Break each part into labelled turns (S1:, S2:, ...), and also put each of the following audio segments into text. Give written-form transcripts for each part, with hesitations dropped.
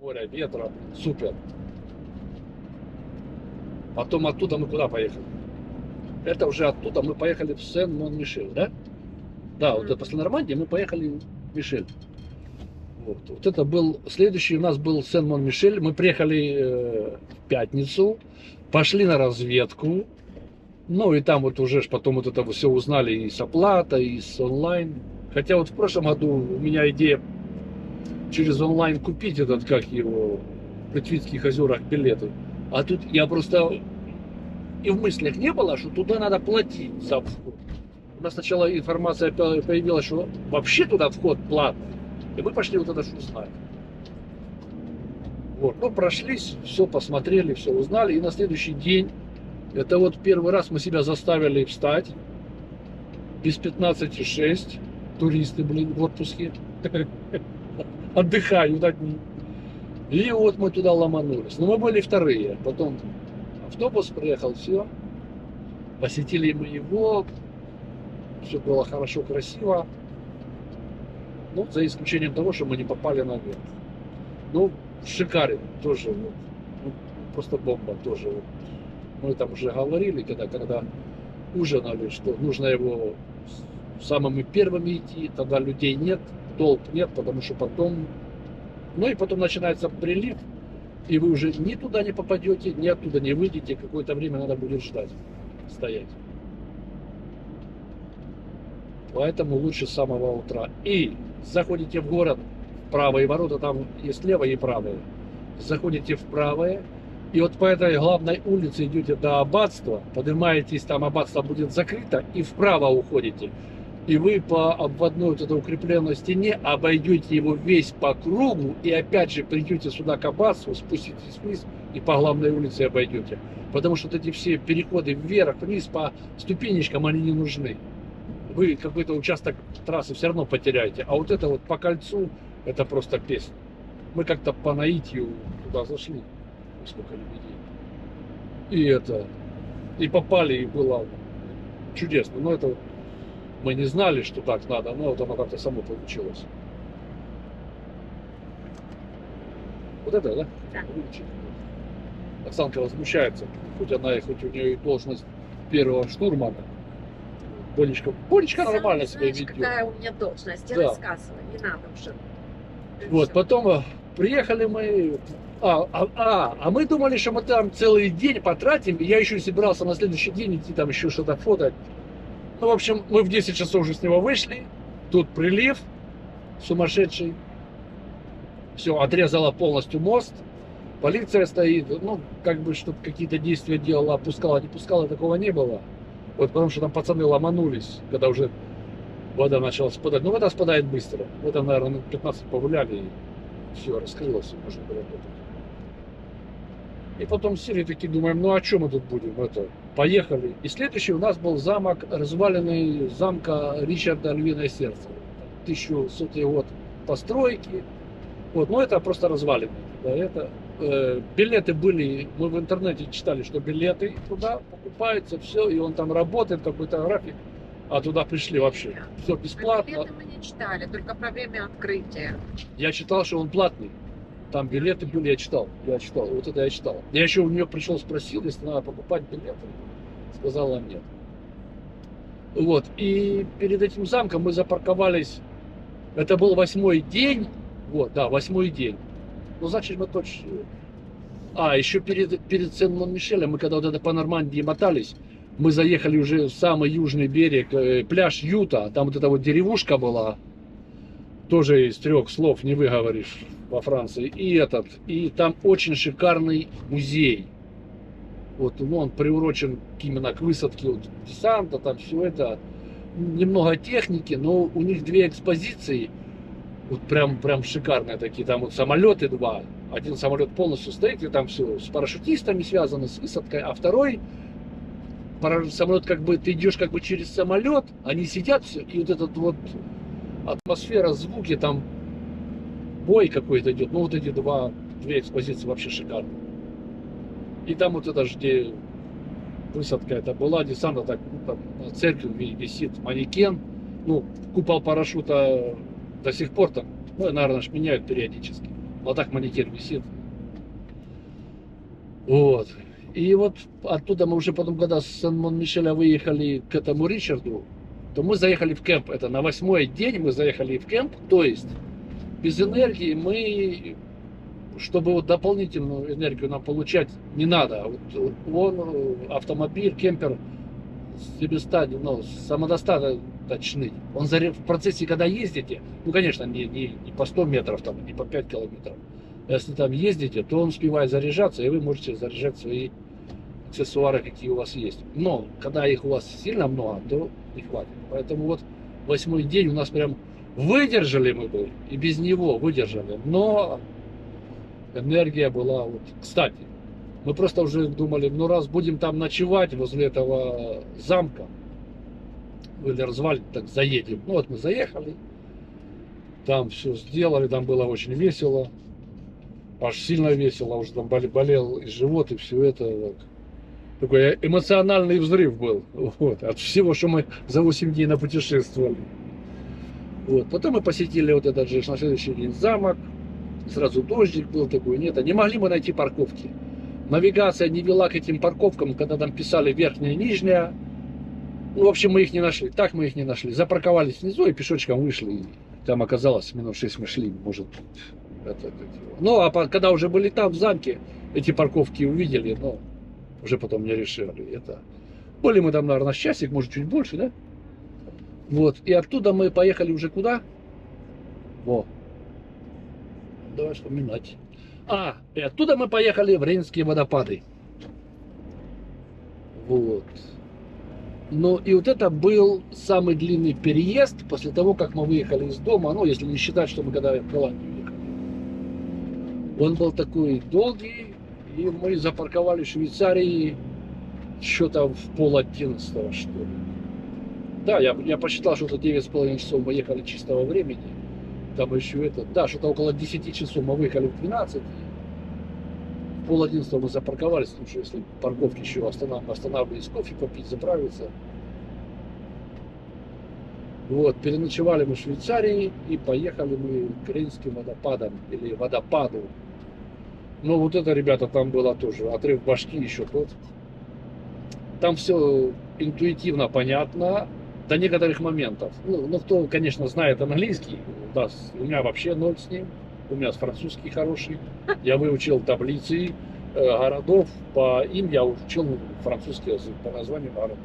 S1: моря, ветра, супер. Потом оттуда мы куда поехали? Это уже оттуда мы поехали в Сен-Мон-Мишель, да? Да, вот после Нормандии мы поехали в Мишель. Вот это был, следующий у нас был Сен-Мон-Мишель. Мы приехали в пятницу, пошли на разведку. Ну и там вот уже потом вот это все узнали и с оплатой, и с онлайн. Хотя вот в прошлом году у меня идея через онлайн купить этот, как его, в Плитвицких озерах билеты. А тут я просто и в мыслях не было, что туда надо платить за вход. У нас сначала информация появилась, что вообще туда вход платный. И мы пошли вот это что узнать. Вот, ну прошлись, все посмотрели, все узнали. И на следующий день, это вот первый раз мы себя заставили встать. Без 15:06. Туристы, блин, в отпуске. Отдыхают одни. И вот мы туда ломанулись. Но мы были вторые. Потом автобус приехал, все. Посетили мы его. Все было хорошо, красиво. Ну, за исключением того, что мы не попали наверх. Ну, шикарен тоже. Вот, ну, просто бомба тоже. Вот. Мы там уже говорили, когда ужинали, что нужно его самыми первыми идти, тогда людей нет, толп нет, потому что потом... Ну и потом начинается прилив, и вы уже ни туда не попадете, ни оттуда не выйдете, какое-то время надо будет ждать, стоять. Поэтому лучше с самого утра. И заходите в город, правые ворота, там есть левые и правые. Заходите в правое, и вот по этой главной улице идете до аббатства, поднимаетесь, там аббатство будет закрыто, и вправо уходите. И вы по обводной вот этой укрепленной стене обойдете его весь по кругу, и опять же придете сюда к аббатству, спуститесь вниз и по главной улице обойдете. Потому что вот эти все переходы вверх, вниз по ступенечкам, они не нужны. Вы какой-то участок трассы все равно потеряете. А вот это вот по кольцу, это просто песня. Мы как-то по наитию туда зашли. Сколько людей. И попали, и было чудесно. Но это мы не знали, что так надо, но вот оно как-то само получилось. Вот это, да? Да. Оксанка возмущается. Хоть у нее и должность первого штурмана. Болечка нормально себя ведет.
S2: Какая у меня должность? Я рассказываю, не надо уже.
S1: Вот, потом приехали мы... А мы думали, что мы там целый день потратим, и я еще собирался на следующий день идти там еще что-то фотать. Ну, в общем, мы в 10 часов уже с него вышли, тут прилив сумасшедший, все, отрезала полностью мост, полиция стоит, ну, как бы, чтобы какие-то действия делала, опускала, не пускала, такого не было. Вот потому что там пацаны ломанулись, когда уже вода начала спадать. Ну, вода спадает быстро. Мы там, наверное, 15 погуляли, и все, раскрылось, и можно было работать. И потом сели такие, думаем, ну, а что мы тут будем? Поехали. И следующий у нас был замок, разваленный замка Ричарда Львиное Сердце. 1100 год постройки. Вот, но это просто развалины. Да, билеты были, мы в интернете читали, что билеты туда покупаются, все, и он там работает, какой-то график, а туда пришли вообще. Все бесплатно.
S2: Билеты мы не читали, только про время открытия.
S1: Я читал, что он платный. Там билеты были, я читал, вот это я читал. Я еще у нее пришел, спросил, если надо покупать билеты. Сказала нет. Вот, и перед этим замком мы запарковались, это был 8-й день, вот, да, 8-й день. Ну, значит, мы точно... еще перед Сен-Мон-Мишелем, мы когда вот это по Нормандии мотались, мы заехали уже в самый южный берег, пляж Юта, там вот эта вот деревушка была, тоже из 3 слов не выговоришь во Франции, и там очень шикарный музей. Вот, ну, он приурочен именно к высадке вот, десанта, там все это, немного техники, но у них 2 экспозиции, вот прям шикарные такие, там вот самолеты 2, один самолет полностью стоит, и там все с парашютистами связано, с высадкой, а второй самолет, как бы ты идешь как бы через самолет, они сидят все, и вот этот вот атмосфера, звуки, там бой какой-то идет, ну вот эти 2 экспозиции вообще шикарные. И там вот это же, где высадка это была, десанта, так, ну, там на церкви висит манекен, ну, купол парашюта до сих пор там, ну, наверное, меняют периодически. Вот так манекен висит. Вот. И вот оттуда мы уже потом, когда с Сен-Мон-Мишеля выехали к этому Ричарду, то мы заехали в кемп. Это на 8-й день мы заехали в кемп. То есть без энергии мы, чтобы вот дополнительную энергию нам получать, не надо. Вот он, автомобиль, кемпер ну, самодостаточный. Он в процессе, когда ездите, ну, конечно, не по 100 метров, там, не по 5 километров. Если там ездите, то он успевает заряжаться, и вы можете заряжать свои аксессуары, какие у вас есть. Но, когда их у вас сильно много, то не хватит. Поэтому вот 8-й день у нас прям выдержали мы бы, и без него выдержали. Но энергия была, вот, кстати, мы просто уже думали, ну раз будем там ночевать возле этого замка, или развалин, так заедем. Ну вот мы заехали, там все сделали, там было очень весело. Аж сильно весело, уже там болел и живот, и все это. Вот. Такой эмоциональный взрыв был. Вот, от всего, что мы за 8 дней напутешествовали. Вот. Потом мы посетили вот этот же на следующий день замок. Сразу дождик был такой. Нет, не могли мы найти парковки. Навигация не вела к этим парковкам, когда там писали верхняя и нижняя. Ну, в общем, мы их не нашли. Так мы их не нашли. Запарковались внизу и пешочком вышли. И там оказалось, минут 6 мы шли, может быть. Ну, а когда уже были там, в замке, эти парковки увидели, но уже потом не решили. Это. Были мы там, наверное, часик, может, чуть больше, да? Вот. И оттуда мы поехали уже куда? Во. Давай вспоминать. И оттуда мы поехали в Рейнские водопады. Вот. Ну, и вот это был самый длинный переезд после того, как мы выехали из дома. Ну, если не считать, что мы когда в Голландию ехали. Он был такой долгий, и мы запарковали в Швейцарии что-то в 10:30, что ли. Да, я посчитал, что это 9,5 часов мы ехали чистого времени. Там еще это, да, что-то около 10 часов мы выехали в 12. В 10:30 мы запарковались, потому что если парковки еще останавливались кофе попить, заправиться. Вот, переночевали мы в Швейцарии и поехали мы к Рейнским водопадам или водопаду. Но вот это, ребята, там было тоже отрыв башки еще тот. Там все интуитивно понятно до некоторых моментов. Ну, кто, конечно, знает английский, да, у меня вообще ноль с ним. У меня французский хороший. Я выучил таблицы городов по им, я учил французский язык по названию городов.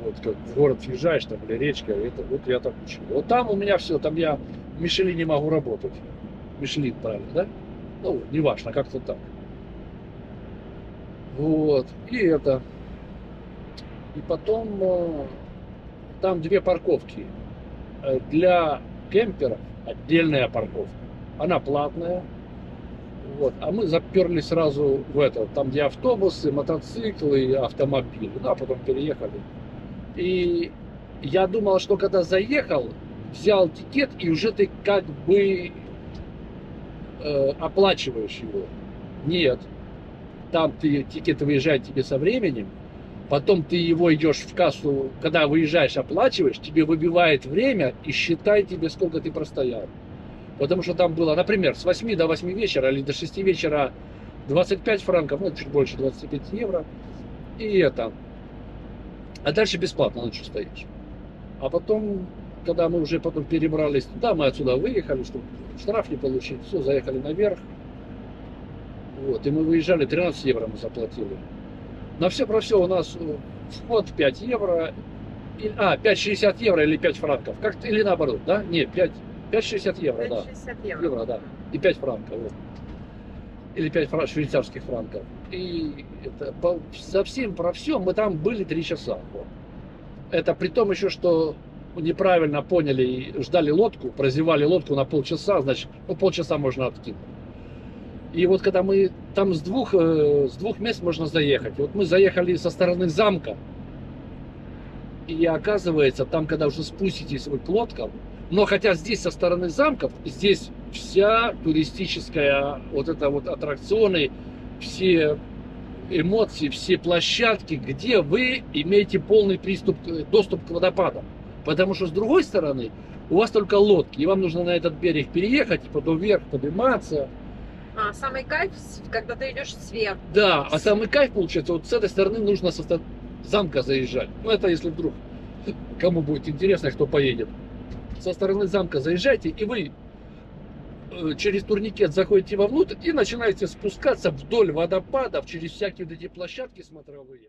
S1: Вот как в город въезжаешь, там, или речка, это, вот я так учил. Вот там у меня все, там я в Мишелине могу работать. Мишелин, правильно, да? Ну, неважно, как-то так. Вот, и это. И потом там 2 парковки. Для кемперов отдельная парковка. Она платная. Вот. А мы заперли сразу в это, там где автобусы, мотоциклы, автомобили. Да, потом переехали. И я думал, что когда заехал, взял тикет, и уже ты как бы оплачиваешь его. Нет. Там ты тикет выезжает тебе со временем. Потом ты его идешь в кассу, когда выезжаешь, оплачиваешь, тебе выбивает время и считай тебе, сколько ты простоял. Потому что там было, например, с 8 до 8 вечера или до 6 вечера 25 франков, ну чуть больше 25 евро. И это. А дальше бесплатно ночью стоишь. А потом, когда мы уже потом перебрались туда, мы отсюда выехали, чтобы штраф не получить, все, заехали наверх. Вот, и мы выезжали, 13 евро мы заплатили. На все про все у нас вход 5 евро, 5,60 евро или 5 франков. Как или наоборот, да? Нет, 5,60 евро,
S2: 5,60
S1: да. Евро, да. И 5 франков. Вот. Или 5 швейцарских франков. И это, совсем про все мы там были 3 часа. Вот. Это при том еще, что неправильно поняли и ждали лодку, прозевали лодку на полчаса, значит, полчаса можно откинуть. И вот когда мы там с двух мест можно заехать. Вот мы заехали со стороны замка. И оказывается, там, когда уже спуститесь вы к лодкам, но хотя здесь со стороны замков, здесь вся туристическая вот это вот аттракционы, все эмоции, все площадки, где вы имеете полный доступ к водопадам. Потому что с другой стороны, у вас только лодки, и вам нужно на этот берег переехать, потом вверх подниматься.
S2: А самый кайф, когда ты идешь сверху.
S1: Да, а самый кайф получается, вот с этой стороны нужно замка заезжать. Ну, это если вдруг кому будет интересно, кто поедет. Со стороны замка заезжайте, и вы через турникет заходите вовнутрь и начинаете спускаться вдоль водопадов через всякие вот эти площадки смотровые.